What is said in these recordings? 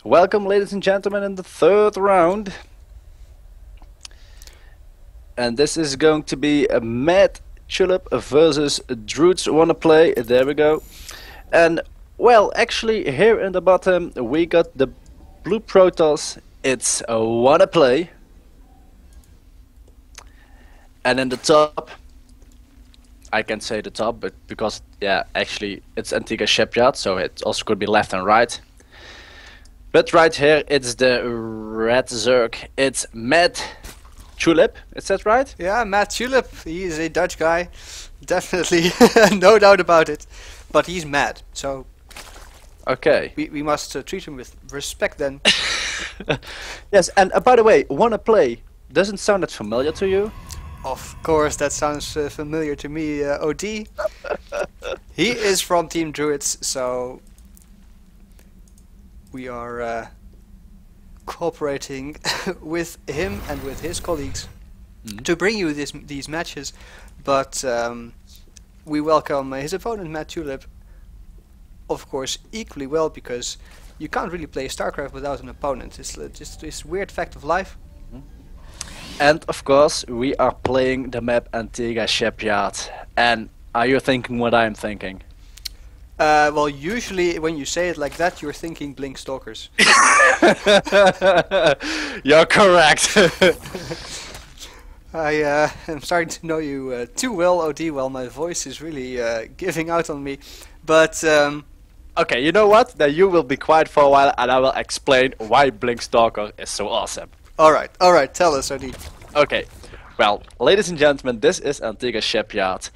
Welcome, ladies and gentlemen, in the third round. And this is going to be a MadTulip versus Druid's WonnaPlay. There we go. And, well, actually, here in the bottom, we got the blue Protoss. It's a WonnaPlay. And in the top, I can say the top, but because, yeah, actually, it's Antigua Shipyard, so it also could be left and right. But right here, it's the red Zerg. It's MadTulip. Is that right? Yeah, MadTulip. He is a Dutch guy, definitely, no doubt about it. But he's mad, so Okay. we must treat him with respect then. Yes, and by the way, WonnaPlay doesn't sound that familiar to you? Of course, that sounds familiar to me, OD. He is from Team Druids, so we are cooperating with him and with his colleagues to bring you these matches. But we welcome his opponent, MadTulip, of course, equally well, because you can't really play StarCraft without an opponent. It's just this weird fact of life. And of course, we are playing the map Antigua Shipyard. And are you thinking what I'm thinking? Well, usually when you say it like that, you're thinking Blink Stalkers. You're correct. I am starting to know you too well, OD. Well, my voice is really giving out on me. But Okay, you know what? Then you will be quiet for a while and I will explain why Blink Stalker is so awesome. all right, tell us, OD. Okay, well, ladies and gentlemen, this is Antigua Shipyard,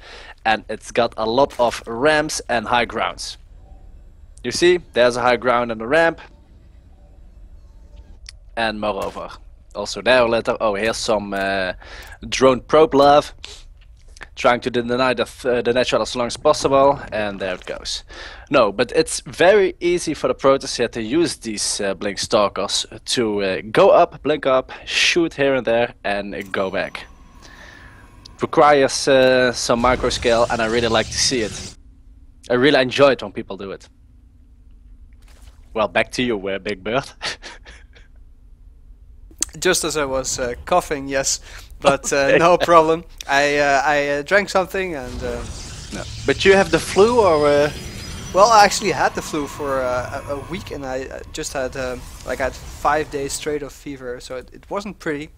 and it's got a lot of ramps and high grounds. You see, there's a high ground and a ramp, and moreover, also there a letter. Oh, here's some drone probe love, trying to deny the natural as long as possible, and there it goes. No, but it's very easy for the Protoss here to use these Blink Stalkers to go up, blink up, shoot here and there, and go back. It requires some micro scale, and I really like to see it. I really enjoy it when people do it. Well, back to you, Big Bird. Just as I was coughing, yes, but no problem. I drank something and. No. But you have the flu, or? Well, I actually had the flu for a week, and I just had like I had 5 days straight of fever, so it wasn't pretty.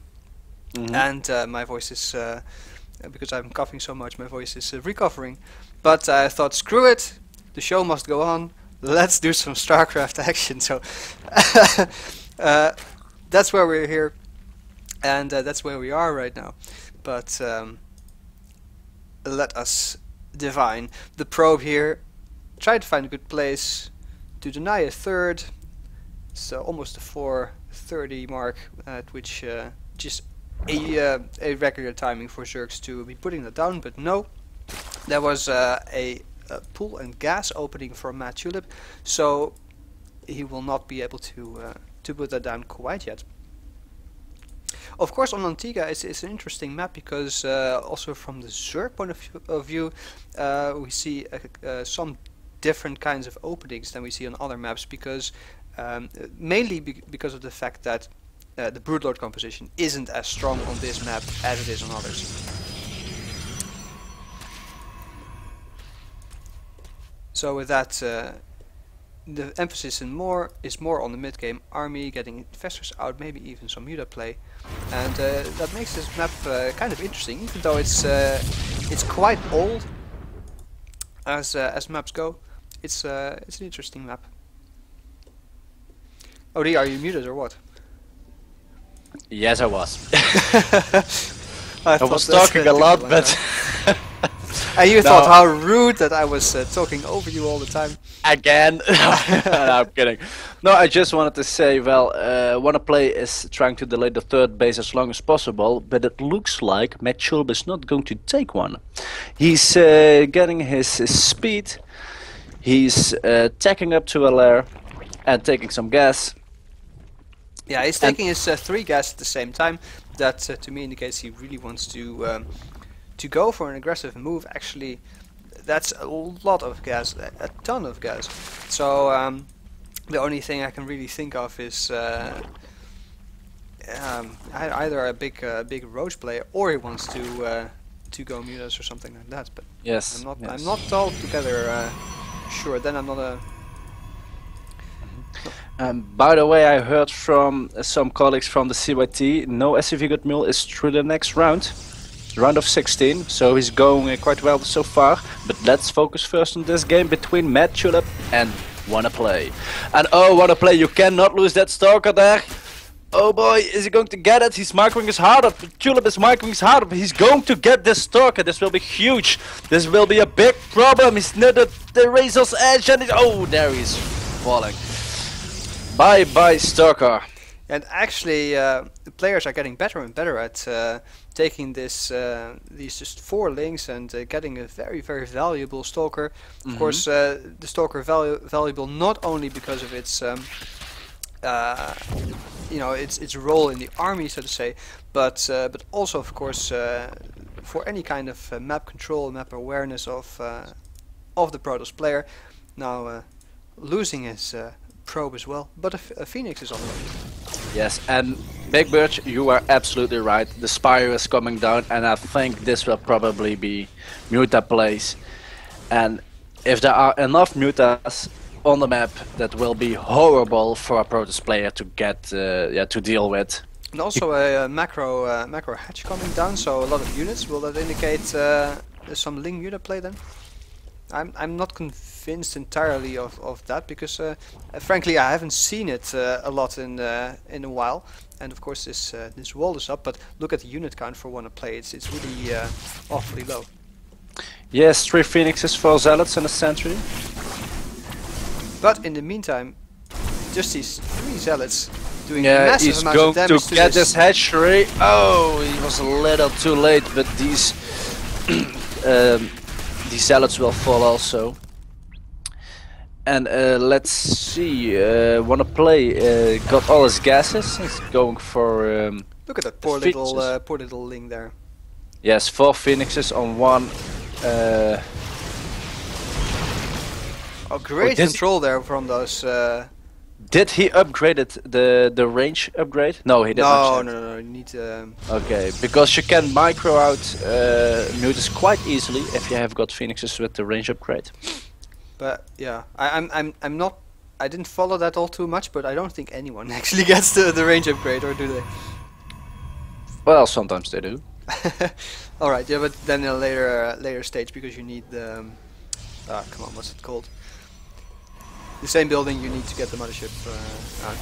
And my voice is because I'm coughing so much, my voice is recovering. But I thought, screw it, the show must go on. Let's do some StarCraft action. So that's where we're here, and that's where we are right now. But let us divine the probe here. Try to find a good place to deny a third. So almost the 4:30 mark, at which just a regular timing for Zergs to be putting that down. But no, there was a pool and gas opening for MadTulip, so he will not be able to put that down quite yet. Of course, on Antigua it's an interesting map because also from the Zerg point of view, we see some different kinds of openings than we see on other maps, because mainly because of the fact that the Broodlord composition isn't as strong on this map as it is on others. So with that, the emphasis is more on the mid-game army, getting infestors out, maybe even some muta play, and that makes this map kind of interesting, even though it's quite old as maps go. It's an interesting map. OD, are you muted or what? Yes, I was. I was talking a lot, but and you No. thought how rude that I was talking over you all the time. again. No, I'm kidding. No, I just wanted to say, well, WonnaPlay is trying to delay the third base as long as possible, but it looks like MadTulip is not going to take one. He's getting his speed. He's tacking up to a lair and taking some gas. Yeah, he's taking his 3 gas at the same time. That to me indicates he really wants to go for an aggressive move. Actually, that's a lot of gas, a ton of gas. So The only thing I can really think of is either a big Roach player, or he wants to go Mutas or something like that. But Yes. I'm not altogether sure. Then I'm not a. By the way, I heard from some colleagues from the CYT, no SCV Good Mule is through the next round of 16, so he's going quite well so far. But let's focus first on this game between MadTulip and WonnaPlay. And oh, WonnaPlay, you cannot lose that Stalker there. Oh boy, is he going to get it? He's microing his heart up. Tulip is microing his heart up. He's going to get this Stalker. This will be huge. This will be a big problem. He's near the razor's edge and oh, there he's falling. Bye bye Stalker. And actually, the players are getting better and better at taking these just 4 links and getting a very valuable Stalker. Of course, the Stalker valuable not only because of its its role in the army, so to say, but also of course for any kind of map control, map awareness of the Protoss player. Now losing his probe as well, but a Phoenix is on the way. Yes, and Big Birch, you are absolutely right. The Spire is coming down, and I think this will probably be Muta plays. And if there are enough Mutas on the map, that will be horrible for a Protoss player to get to deal with. And also a macro hatch coming down, so a lot of units. Will that indicate some Ling Muta play then? I'm not convinced entirely of that, because frankly I haven't seen it a lot in a while. And of course this wall is up, but look at the unit count for WonnaPlay. It's really awfully low. Yes, 3 Phoenixes, 4 Zealots and a Sentry. But in the meantime, just these 3 Zealots doing massive amounts of damage to get this hatchery. Oh, he was a little too late, but these Zealots will fall also. And let's see, WonnaPlay got all his gases. He's going for look at that poor little Ling there. Yes, 4 Phoenixes on 1. Oh, great control there from those. Did he upgrade it, the range upgrade? No, he didn't. No. You need to. Okay, because you can micro out Mutas quite easily if you have got Phoenixes with the range upgrade. But yeah, I'm not. I didn't follow that all too much, but I don't think anyone actually gets the range upgrade, or do they? Well, sometimes they do. All right, yeah, but then a later stage, because you need the. Come on, what's it called? The same building, you need to get the mothership out.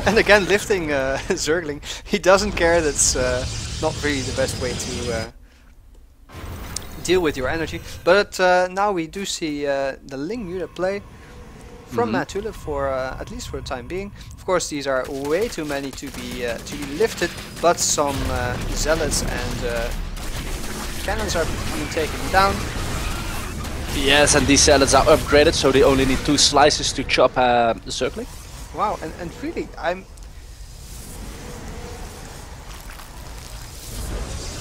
And again, lifting Zergling, he doesn't care. That's not really the best way to deal with your energy. But now we do see the Ling Muta play from MadTulip for at least for the time being. Of course, these are way too many to be lifted, but some Zealots and cannons are being taken down. Yes, and these Zealots are upgraded, so they only need 2 slices to chop the Zergling. Wow, and really,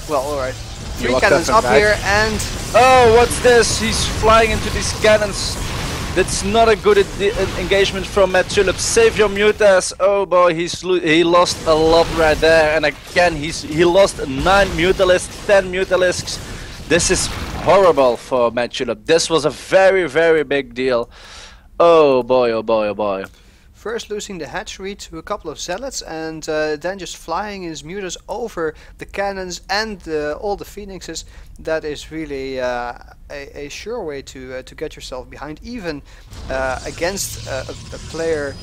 well, alright. 3 cannons up here, and... Oh, what's this? He's flying into these cannons. That's not a good engagement from MadTulip. Save your Mutas. Oh boy, he lost a lot right there. And again, he lost 9 Mutalisks, 10 Mutalisks. This is horrible for MadTulip. This was a very big deal. Oh boy, oh boy, oh boy. First losing the hatchery to a couple of Zealots, and then just flying his Mutas over the cannons and all the Phoenixes. That is really a sure way to get yourself behind, even against a player.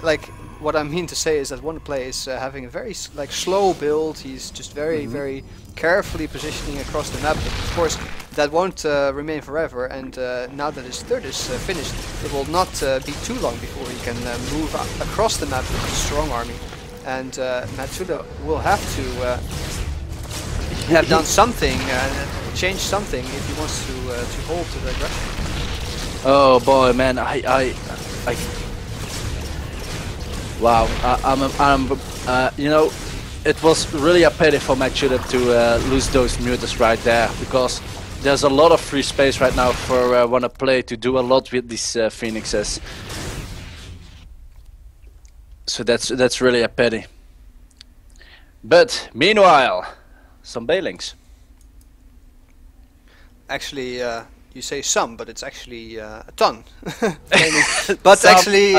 Like, what I mean to say is that WonnaPlay is having a very slow build. He's just very carefully positioning across the map. But of course, that won't remain forever. And now that his third is finished, it will not be too long before he can move across the map with a strong army. And MadTulip will have to have done something, change something, if he wants to hold to the aggression. Oh boy, man, wow, you know, it was really a pity for MadTulip to lose those Mutas right there, because there's a lot of free space right now for WonnaPlay to do a lot with these Phoenixes. So that's really a pity. But meanwhile, some Bailings. Actually, you say some, but it's actually a ton. But actually,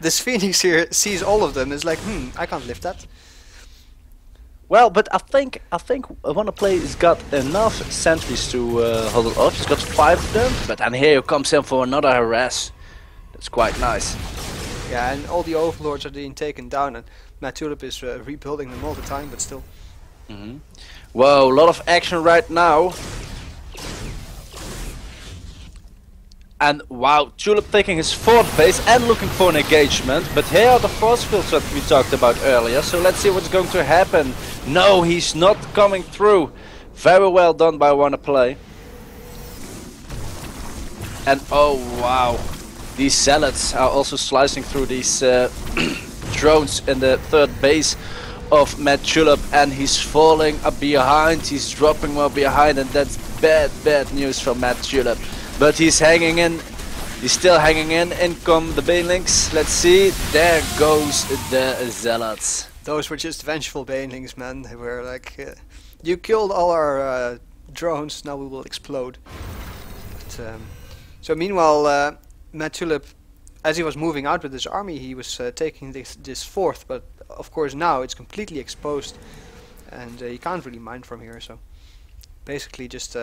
this Phoenix here sees all of them. Is like, I can't lift that. Well, but I think WonnaPlay has got enough sentries to hold it off. He's got 5 of them, but then here he comes in for another harass. That's quite nice. Yeah, and all the overlords are being taken down, and MadTulip is rebuilding them all the time, but still. Whoa, a lot of action right now. And wow, Tulip taking his 4th base and looking for an engagement. But here are the force fields that we talked about earlier. So let's see what's going to happen. No, he's not coming through. Very well done by WonnaPlay. And oh wow, these zealots are also slicing through these drones in the 3rd base of MadTulip, and he's falling behind. He's dropping well behind, and that's bad news for MadTulip. But he's hanging in. He's still hanging in. In come the Banelings. Let's see. There goes the Zealots. Those were just vengeful Banelings, man. They were like, you killed all our drones. Now we will explode. But, so meanwhile, MadTulip, as he was moving out with his army, he was taking this 4th. But of course now it's completely exposed, and you can't really mine from here. So basically just.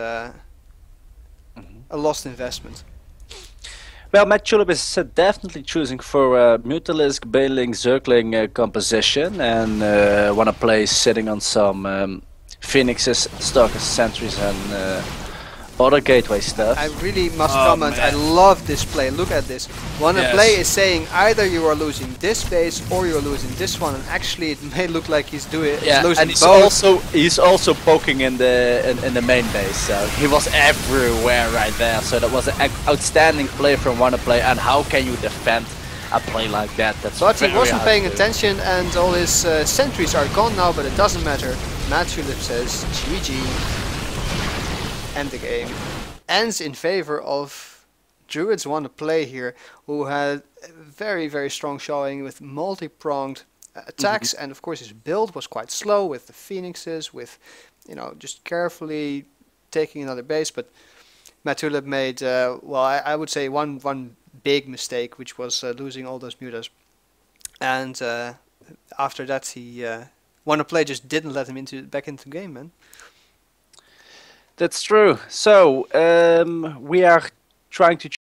A lost investment. Well, MadTulip is definitely choosing for Mutalisk, Baneling, Zergling composition, and WonnaPlay sitting on some Phoenixes, Stalkers, Sentries, and other gateway stuff. I really must comment, man. I love this play. Look at this. WonnaPlay is saying either you are losing this base or you're losing this one, and actually it may look like he's losing and he's both. he's also poking in the main base. So he was everywhere right there. So that was an outstanding play from WonnaPlay. And how can you defend a play like that? But he wasn't paying attention, and all his sentries are gone now. But it doesn't matter. MadTulip says GG. And the game ends in favor of Druids WonnaPlay here, who had a very strong showing with multi-pronged attacks, and of course his build was quite slow with the Phoenixes, with just carefully taking another base. But MadTulip made well, I would say one big mistake, which was losing all those mutas, and after that he WonnaPlay just didn't let him back into the game, man. That's true. So we are trying to